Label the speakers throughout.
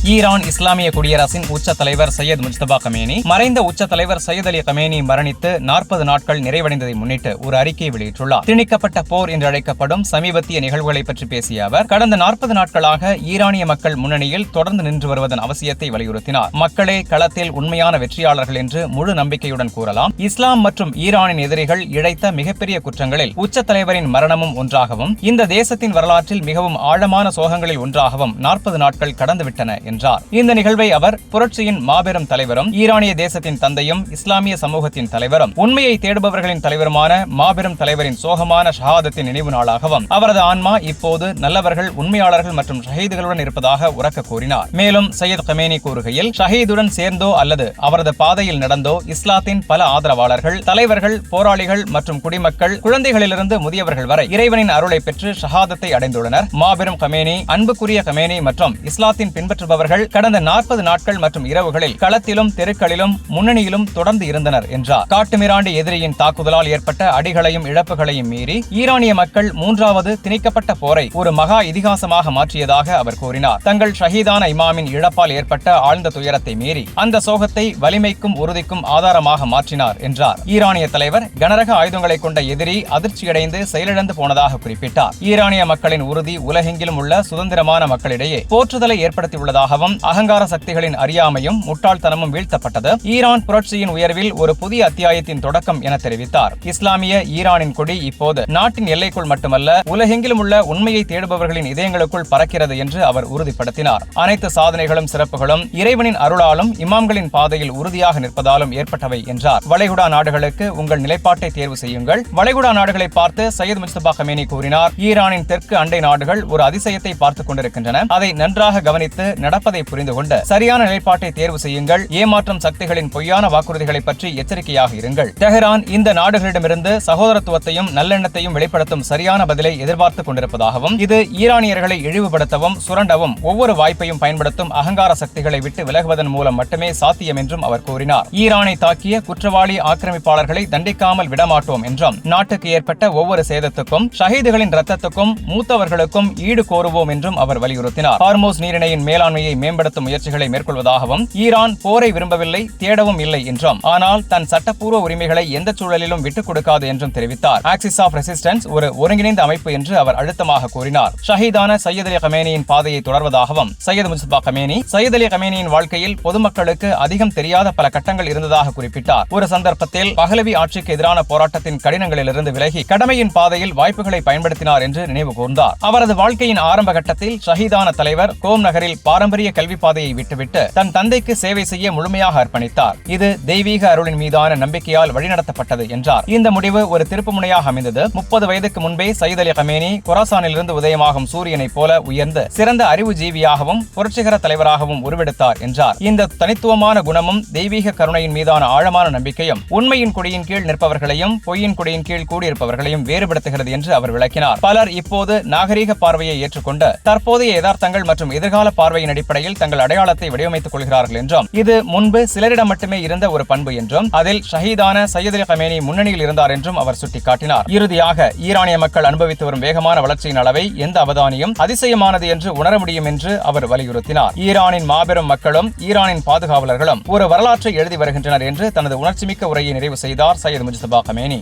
Speaker 1: Iran இஸ்லாமிய குடியரசின் உச்ச தலைவர் சையத் முஜ்தபா கமேனி மறைந்த உச்ச தலைவர் சையத் அலி கமேனி மரணித்து 40 நாட்கள் நிறைவடைந்ததை முன்னிட்டு ஒரு அறிக்கையை வெளியிட்டுள்ளார். திணிக்கப்பட்ட போர் என்று அழைக்கப்படும் சமீபத்திய நிகழ்வுகளை பற்றி பேசிய அவர், கடந்த 40 நாட்களாக ஈரானிய மக்கள் முன்னணியில் தொடர்ந்து நின்று வருவதன் அவசியத்தை வலியுறுத்தினார். மக்களே களத்தில் உண்மையான வெற்றியாளர்கள் என்று முழு நம்பிக்கையுடன் கூறலாம். இஸ்லாம் மற்றும் ஈரானின் எதிரிகள் இழைத்த மிகப்பெரிய குற்றங்களில் உச்ச தலைவரின் மரணமும் ஒன்றாகவும், இந்த தேசத்தின் வரலாற்றில் மிகவும் ஆழமான சோகங்களில் ஒன்றாகவும் 40 நாட்கள் கடந்துவிட்டன என்றார். இந்த நிகழ்வை அவர் புரட்சியின் மாபெரும் தலைவரும், ஈரானிய தேசத்தின் தந்தையும், இஸ்லாமிய சமூகத்தின் தலைவரும், உண்மையை தேடுபவர்களின் தலைவருமான மாபெரும் தலைவரின் சோகமான ஷஹாதத்தின் நினைவு நாளாகவும், அவரது ஆன்மா இப்போது நல்லவர்கள், உண்மையாளர்கள் மற்றும் ஷஹீதுகளுடன் இருப்பதாக உரக்க கூறினார். மேலும் சையத் கமேனி கூறுகையில், ஷஹீதுடன் சேர்ந்தோ அல்லது அவரது பாதையில் நடந்தோ இஸ்லாத்தின் பல ஆதரவாளர்கள், தலைவர்கள், போராளிகள் மற்றும் குடிமக்கள், குழந்தைகளிலிருந்து முதியவர்கள் வரை இறைவனின் அருளை பெற்று ஷஹாதத்தை அடைந்துள்ளனர். மாபெரும் கமேனி, அன்புக்குரிய கமேனி மற்றும் இஸ்லாத்தின் பின்பற்றுபவர்கள் கடந்த 40 நாட்கள் மற்றும் இரவுகளில் களத்திலும் தெருக்களிலும் முன்னணியிலும் தொடர்ந்து இருந்தனர் என்றார். காட்டுமிராண்டி எதிரியின் தாக்குதலால் ஏற்பட்ட அடிகளையும் இழப்புகளையும் மீறி ஈரானிய மக்கள் 3வது திணிக்கப்பட்ட போரை ஒரு மகா இதிகாசமாக மாற்றியதாக அவர் கூறினார். தங்கள் ஷஹீதான இமாமின் இழப்பால் ஏற்பட்ட ஆழ்ந்த துயரத்தை மீறி அந்த சோகத்தை வலிமைக்கும் உறுதிக்கும் ஆதாரமாக மாற்றினார் என்றார். ஈரானிய தலைவர் கனரக ஆயுதங்களை கொண்ட எதிரி அதிர்ச்சியடைந்து செயலிழந்து போனதாக குறிப்பிட்டார். ஈரானிய மக்களின் உறுதி உலகெங்கிலும் உள்ள சுதந்திரமான மக்களிடையே போற்றுதலை ஏற்படுத்தியுள்ளதாகவும், அகங்கார சக்திகளின் அறியாமையும் முட்டாள்தனமும் வீழ்த்தப்பட்டது. ஈரான் புரட்சியின் உயர்வில் ஒரு புதிய அத்தியாயத்தின் தொடக்கம் என தெரிவித்தார். இஸ்லாமிய ஈரானின் கொடி இப்போது நாட்டின் எல்லைக்குள் மட்டுமல்ல, உலகெங்கிலும் உள்ள உண்மையை தேடுபவர்களின் இதயங்களுக்குள் பறக்கிறது என்று அவர் உறுதிப்படுத்தினார். அனைத்து சாதனைகளும் சிறப்புகளும் இறைவனின் அருளாலும் இமாம்களின் பாதையில் உறுதியாக நிற்பதாலும் ஏற்பட்டவை என்றார். வளைகுடா நாடுகளுக்கு உங்கள் நிலைப்பாட்டை தேர்வு செய்யுங்கள். வளைகுடா நாடுகளை பார்த்து சையத் முஜ்தபா கமேனி கூறினார், ஈரானின் தெற்கு அண்டை நாடுகள் ஒரு அதிசயத்தை பார்த்துக் கொண்டிருக்கின்றன. அதை நன்றாக கவனித்து நடப்பதை புரிந்து கொண்டு சரியான நிலைப்பாட்டை தேர்வு செய்யுங்கள். ஏமாற்றும் சக்திகளின் பொய்யான வாக்குறுதிகளை பற்றி எச்சரிக்கையாக இருங்கள். தெஹரான் இந்த நாடுகளிடமிருந்து சகோதரத்துவத்தையும் நல்லெண்ணத்தையும் வெளிப்படுத்தும் சரியான பதிலை எதிர்பார்த்துக் கொண்டிருப்பதாகவும், இது ஈரானியர்களை இழிவுபடுத்தவும் சுரண்டவும் ஒவ்வொரு வாய்ப்பையும் பயன்படுத்தும் அகங்கார சக்திகளை விட்டு விலகுவதன் மூலம் மட்டுமே சாத்தியம் என்றும் அவர் கூறினார். ஈரானை தாக்கிய குற்றவாளி ஆக்கிரமிப்பாளர்களை தண்டிக்காமல் விடமாட்டோம் என்றும், நாட்டுக்கு ஏற்பட்ட ஒவ்வொரு சேதத்துக்கும், ஷஹீதுகளின் ரத்தத்துக்கும், மூத்தவர்களுக்கும் ஈடு கோருவோம் என்றும் அவர் வலியுறுத்தினார். ஹார்மோஸ் நீரிணையின் மேலாண்மையை மேம்படுத்தும் முயற்சிகளை மேற்கொள்வதாகவும், ஈரான் போரை விரும்பவில்லை, தேடவும் இல்லை என்றும், ஆனால் தன் சட்டப்பூர்வ உரிமைகளை எந்த சூழலிலும் விட்டுக் கொடுக்காது என்றும் தெரிவித்தார். ஆக்சிஸ் ஆஃப் ரெசிஸ்டன்ஸ் ஒரு ஒருங்கிணைந்த அமைப்பு என்று அவர் அழுத்தமாக கூறினார். ஷஹீதான சையத் அலி கமேனியின் பாதையை தொடர்வதாகவும், சையத் முஜ்தபா கமேனி சையத் அலி கமேனியின் வாழ்க்கையில் பொதுமக்களுக்கு அதிகம் தெரியாத பல கட்டங்கள் இருந்ததாக குறிப்பிட்டார். ஒரு சந்தர்ப்பத்தில் பஹலவி ஆட்சிக்கு எதிரான போராட்டத்தின் கடினங்களிலிருந்து விலகி கடமையின் பாதையில் வாய்ப்புகளை பயன்படுத்தினார் என்று நினைவு கூர்ந்தார். அவரது வாழ்க்கையின் ஆரம்ப கட்டத்தில் ஷஹீதான தலைவர் கோம் நகரில் பாரம்பரிய கல்வி பாதையை விட்டுவிட்டு தன் தந்தைக்கு சேவை செய்ய முழுமையாக அர்ப்பணித்தார். இது தெய்வீக அருளின் மீதான நம்பிக்கையால் வழிநடத்தப்பட்டது என்றார். இந்த முடிவு ஒரு திருப்புமுனையாக அமைந்தது. 30 வயதுக்கு முன்பே சையத் அலி கமேனி கொராசானிலிருந்து உதயமாகும் சூரியனைப் போல உயர்ந்து சிறந்த அறிவு ஜீவியாகவும் புரட்சிகர தலைவராகவும் உருவெடுத்தார் என்றார். இந்த தனித்துவமான குணமும் தெய்வீக கருணையின் மீதான ஆழமான நம்பிக்கையும் உண்மையின் கொடியின் கீழ் நிற்பவர்களையும் பொய்யின் கொடியின் கீழ் கூடியிருப்பவர்களையும் வேறுபடுத்துகிறது என்று அவர் விளக்கினார். பலர் இப்போது நாகரீக பார்வையை ஏற்றுக்கொண்டு தற்போதைய யதார்த்தங்கள் மற்றும் எதிர்கால பார்வையின் அடிப்படையில் தங்கள் அடையாளத்தை வடிவமைத்துக் கொள்கிறார்கள் என்றும், இது முன்பு சிலரிடம் மட்டுமே இருந்த ஒரு பண்பு என்றும், அதில் ஷஹீதான சையத் அலி கமேனி முன்னணியில் இருந்தார் என்றும் அவர் சுட்டிக்காட்டினார். இறுதியாக, ஈரானிய மக்கள் அனுபவித்து வரும் வேகமான வளர்ச்சியின் அளவை எந்த அவதானியும் அதிசயமானது என்று உணர முடியும் என்று அவர் வலியுறுத்தினார். ஈரானின் மாபெரும் மக்களும் ஈரானின் பாதுகாவலர்களும் ஒரு வரலாற்றை எழுதி வருகின்றனர் என்று தனது உணர்ச்சிமிக்க உரையை நிறைவு செய்தார் சையத் முஜ்தபா கமேனி.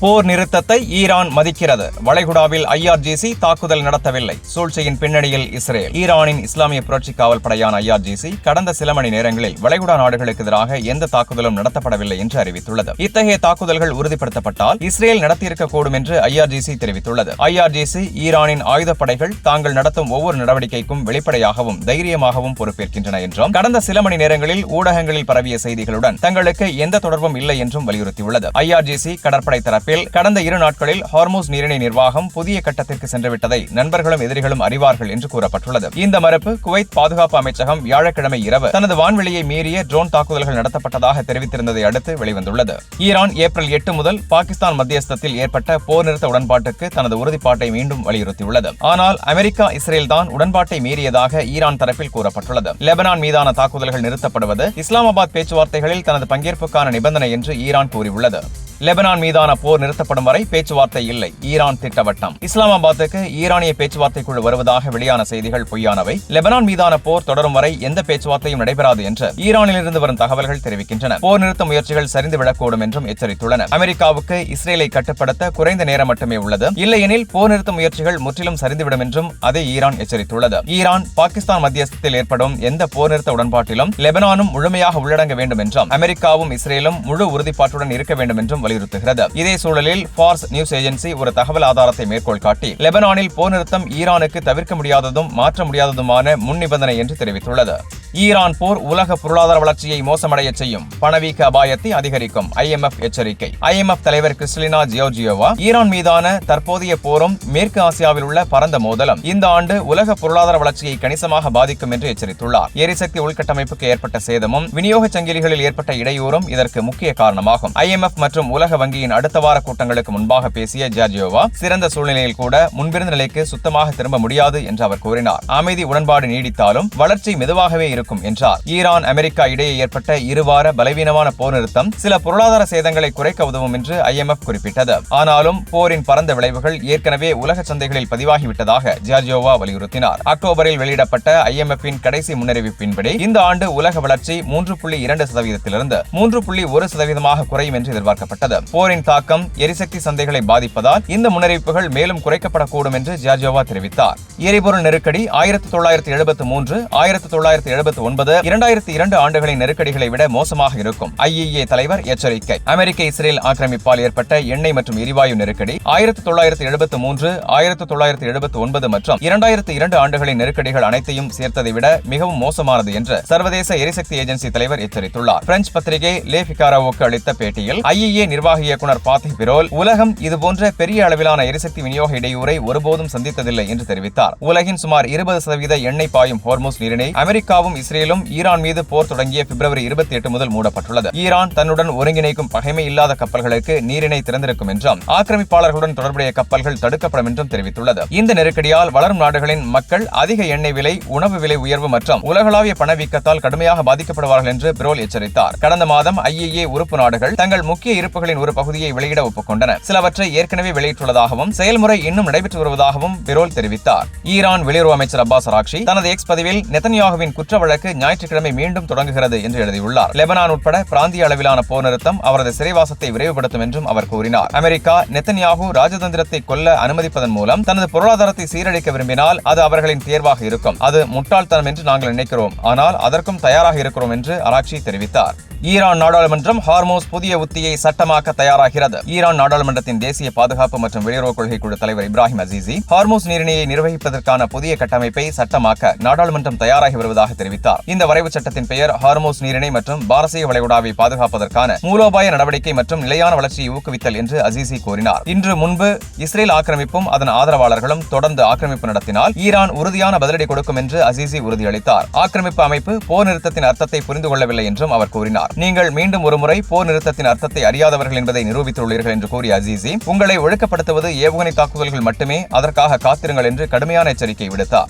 Speaker 1: போர் நிறுத்தத்தை ஈரான் மதிக்கிறது. வளைகுடாவில் IRGC தாக்குதல் நடத்தவில்லை. சூழ்ச்சியின் பின்னணியில் இஸ்ரேல். ஈரானின் இஸ்லாமிய புரட்சி காவல் படையான IRGC கடந்த சில மணி நேரங்களில் வளைகுடா நாடுகளுக்கு எதிராக எந்த தாக்குதலும் நடத்தப்படவில்லை என்று அறிவித்துள்ளது. இத்தகைய தாக்குதல்கள் உறுதிப்படுத்தப்பட்டால் இஸ்ரேல் நடத்தியிருக்கக்கூடும் என்று IRGC தெரிவித்துள்ளது. IRGC ஈரானின் ஆயுதப்படைகள் தாங்கள் நடத்தும் ஒவ்வொரு நடவடிக்கைக்கும் வெளிப்படையாகவும் தைரியமாகவும் பொறுப்பேற்கின்றன என்றும், கடந்த சில மணி நேரங்களில் ஊடகங்களில் பரவிய செய்திகளுடன் தங்களுக்கு எந்த தொடர்பும் இல்லை என்றும் வலியுறுத்தியுள்ளது. IRGC கடற்படை தரப்பில் கடந்த 2 நாட்களில் ஹார்மோஸ் நீரிணை நிர்வாகம் புதிய கட்டத்திற்கு சென்றுவிட்டதை நண்பர்களும் எதிரிகளும் அறிவார்கள் என்று கூறப்பட்டுள்ளது. இந்த மறுப்பு குவைத் பாதுகாப்பு அமைச்சகம் வியாழக்கிழமை இரவு தனது வான்வெளியை மீறிய ட்ரோன் தாக்குதல்கள் நடத்தப்பட்டதாக தெரிவித்திருந்ததை அடுத்து வெளிவந்துள்ளது. ஈரான் ஏப்ரல் 8 முதல் பாகிஸ்தான் மத்தியஸ்தத்தில் ஏற்பட்ட போர் நிறுத்த உடன்பாட்டுக்கு தனது உறுதிப்பாட்டை மீண்டும் வலியுறுத்தியுள்ளது. ஆனால் அமெரிக்கா, இஸ்ரேல் தான் உடன்பாட்டை மீறியதாக ஈரான் தரப்பில் கூறப்பட்டுள்ளது. லெபனான் மீதான தாக்குதல்கள் நிறுத்தப்படுவது இஸ்லாமாபாத் பேச்சுவார்த்தைகளில் தனது பங்கேற்புக்கான நிபந்தனை என்று ஈரான் கூறியுள்ளது. லெபனான் மீதான போர் நிறுத்தப்படும் வரை பேச்சுவார்த்தை இல்லை, ஈரான் திட்டவட்டம். இஸ்லாமாபாத்துக்கு ஈரானிய பேச்சுவார்த்தை குழு வருவதாக வெளியான செய்திகள் பொய்யானவை. லெபனான் மீதான போர் தொடரும் வரை எந்த பேச்சுவார்த்தையும் நடைபெறாது என்று ஈரானிலிருந்து வரும் தகவல்கள் தெரிவிக்கின்றன. போர் நிறுத்த முயற்சிகள் சரிந்துவிடக்கூடும் என்றும் எச்சரித்துள்ளன. அமெரிக்காவுக்கு இஸ்ரேலை கட்டுப்படுத்த குறைந்த நேரம் மட்டுமே உள்ளது, இல்லையெனில் போர் நிறுத்த முயற்சிகள் முற்றிலும் சரிந்துவிடும் என்றும் அதே ஈரான் எச்சரித்துள்ளது. ஈரான் பாகிஸ்தான் மத்தியஸ்தத்தில் ஏற்படும் எந்த போர் நிறுத்த உடன்பாட்டிலும் லெபனானும் முழுமையாக உள்ளடங்க வேண்டும் என்றும் அமெரிக்காவும் இஸ்ரேலும் முழு உறுதிப்பாட்டுடன் இருக்க வேண்டும் என்றும் வலியுறுத்துகிறது. இதே சூழலில் ஃபார்ஸ் நியூஸ் ஏஜென்சி ஒரு தகவல் ஆதாரத்தை மேற்கோள் காட்டி லெபனானில் போர் நிறுத்தம் ஈரானுக்கு தவிர்க்க முடியாததும் மாற்ற முடியாததுமான முன் நிபந்தனை என்று தெரிவித்துள்ளது. ஈரான் போர் உலக பொருளாதார வளர்ச்சியை மோசமடைய செய்யும், பணவீக்க அபாயத்தை அதிகரிக்கும், IMF எச்சரிக்கை. IMF தலைவர் கிறிஸ்டலினா ஜியோர்ஜியோவா ஈரான் மீதான தற்போதைய போரும் மேற்கு ஆசியாவில் உள்ள பரந்த மோதலும் இந்த ஆண்டு உலக பொருளாதார வளர்ச்சியை கணிசமாக பாதிக்கும் என்று எச்சரித்துள்ளார். எரிசக்தி உள்கட்டமைப்புக்கு ஏற்பட்ட சேதமும் விநியோக சங்கிலிகளில் ஏற்பட்ட இடையூறும் இதற்கு முக்கிய காரணமாகும். IMF மற்றும் உலக வங்கியின் அடுத்த வார கூட்டங்களுக்கு முன்பாக பேசிய ஜியோர்ஜியோவா சிறந்த சூழ்நிலையில் கூட முன்பிருந்த நிலைக்கு சுத்தமாக திரும்ப முடியாது என்று அவர் கூறினார். அமைதி உடன்பாடு நீடித்தாலும் வளர்ச்சி மெதுவாகவே இருக்கும் என்றார். ஈரான் அமெரிக்கா இடையே ஏற்பட்ட இருவார பலவீனமான போர் நிறுத்தம் சில பொருளாதார சேதங்களை குறைக்க உதவும் என்று IMF குறிப்பிட்டது. ஆனாலும் போரின் பரந்த விளைவுகள் ஏற்கனவே உலக சந்தைகளில் பதிவாகிவிட்டதாக ஜியோர்ஜியோவா வலியுறுத்தினார். அக்டோபரில் வெளியிடப்பட்ட IMF-இன் கடைசி முன்னறிவிப்பின்படி இந்த ஆண்டு உலக வளர்ச்சி 3.2%-இலிருந்து 3.1% குறையும் என்று எதிர்பார்க்கப்பட்டது. போரின் தாக்கம் எரிசக்தி சந்தைகளை பாதிப்பதால் இந்த முன்னறிவிப்புகள் மேலும் குறைக்கப்படக்கூடும் என்று ஜியோர்ஜியோவா தெரிவித்தார். எரிபொருள் நெருக்கடி 1973, 1979, 2002 ஆண்டுகளின் நெருக்கடிகளை விட மோசமாக இருக்கும், IEA தலைவர் எச்சரிக்கை. அமெரிக்க இஸ்ரேல் ஆக்கிரமிப்பால் ஏற்பட்ட எண்ணெய் மற்றும் எரிவாயு நெருக்கடி 1973, 1979 மற்றும் 2002 ஆண்டுகளின் நெருக்கடிகள் அனைத்தையும் சேர்த்ததை விட மிகவும் மோசமானது என்று சர்வதேச எரிசக்தி ஏஜென்சி தலைவர் எச்சரித்துள்ளார். பிரெஞ்சு பத்திரிகை லே ஃபிகாரோவுக்கு அளித்த பேட்டியில் IEA நிர்வாக இயக்குநர் பாத்திக் பிரோல் உலகம் இதுபோன்ற பெரிய அளவிலான எரிசக்தி விநியோக இடையூறை ஒருபோதும் சந்தித்ததில்லை என்று தெரிவித்தார். உலகின் சுமார் 20% எண்ணெய் பாயும் ஹோர்முஸ் நீரிணை அமெரிக்காவும் இஸ்ரேலும் ஈரான் மீது போர் தொடங்கிய பிப்ரவரி 28 முதல் மூடப்பட்டுள்ளது. ஈரான் தன்னுடன் ஒருங்கிணைக்கும் பகைமை இல்லாத கப்பல்களுக்கு நீரிணை திறந்திருக்கும் என்றும் ஆக்கிரமிப்பாளர்களுடன் தொடர்புடைய கப்பல்கள் தடுக்கப்படும் என்றும் தெரிவித்துள்ளது. இந்த நெருக்கடியால் வளரும் நாடுகளின் மக்கள் அதிக எண்ணெய் விலை, உணவு விலை உயர்வு மற்றும் உலகளாவிய பணவீக்கத்தால் கடுமையாக பாதிக்கப்படுவார்கள் என்று பிரோல் எச்சரித்தார். கடந்த மாதம் IEA உறுப்பு நாடுகள் தங்கள் முக்கிய இருப்புகளின் ஒரு பகுதியை வெளியிட ஒப்புக்கொண்டன. சிலவற்றை ஏற்கனவே வெளியிட்டுள்ளதாகவும் செயல்முறை இன்னும் நடைபெற்று வருவதாகவும் பிரோல் தெரிவித்தார். ஈரான் வெளியுறவு அமைச்சர் அப்பாஸ் அராக்ஷி தனது எக்ஸ் பதிவில் நெதன்யாகுவின் குற்ற வழக்கு ஞாயிற்றுக்கிழமை மீண்டும் தொடங்குகிறது என்று எழுதியுள்ளார். லெபனான் உட்பட பிராந்திய அளவிலான போர் நிறுத்தம் அவரது சிறைவாசத்தை விரைவுபடுத்தும் என்றும் அவர் கூறினார். அமெரிக்கா நெதன்யாகு ராஜதந்திரத்தை கொல்ல அனுமதிப்பதன் மூலம் தனது பொருளாதாரத்தை சீரழிக்க விரும்பினால் அது அவர்களின் தேர்வாக இருக்கும். அது முட்டாள்தனம் என்று நாங்கள் நினைக்கிறோம், ஆனால் அதற்கும் தயாராக இருக்கிறோம் என்று அராக்ஷி தெரிவித்தார். ஈரான் நாடாளுமன்றம் ஹார்மோஸ் புதிய உத்தியை சட்டமாக்க தயாராகிறது. ஈரான் நாடாளுமன்றத்தின் தேசிய பாதுகாப்பு மற்றும் வெளியுறவு கொள்கை குழு தலைவர் இப்ராஹிம் அசீசி ஹார்மோஸ் நீரிணையை நிர்வகிப்பதற்கான புதிய கட்டமைப்பை சட்டமாக்க நாடாளுமன்றம் தயாராகி வருவதாக தெரிவித்தார். இந்த வரைவு சட்டத்தின் பெயர் ஹார்மோஸ் நீரிணை மற்றும் பாரசீக வளைகுடாவை பாதுகாப்பதற்கான மூலோபாய நடவடிக்கை மற்றும் நிலையான வளர்ச்சியை ஊக்குவித்தல் என்று அசீசி கூறினார். இன்று முன்பு இஸ்ரேல் ஆக்கிரமிப்பும் அதன் ஆதரவாளர்களும் தொடர்ந்து ஆக்கிரமிப்பு நடத்தினால் ஈரான் உறுதியான பதிலடி கொடுக்கும் என்று அசீசி உறுதியளித்தார். ஆக்கிரமிப்பு அமைப்பு போர் நிறுத்தத்தின் அர்த்தத்தை புரிந்து கொள்ளவில்லை என்றும் அவர் கூறினார். நீங்கள் மீண்டும் ஒருமுறை போர் நிறுத்தத்தின் அர்த்தத்தை அறியாதவர்கள் என்பதை நிரூபித்துள்ளீர்கள் என்று கூறிய அசீசி உங்களை ஒழுக்கப்படுத்துவது ஏவுகணை தாக்குதல்கள் மட்டுமே, அதற்காக காத்திருங்கள் என்று கடுமையான எச்சரிக்கை விடுத்தார்.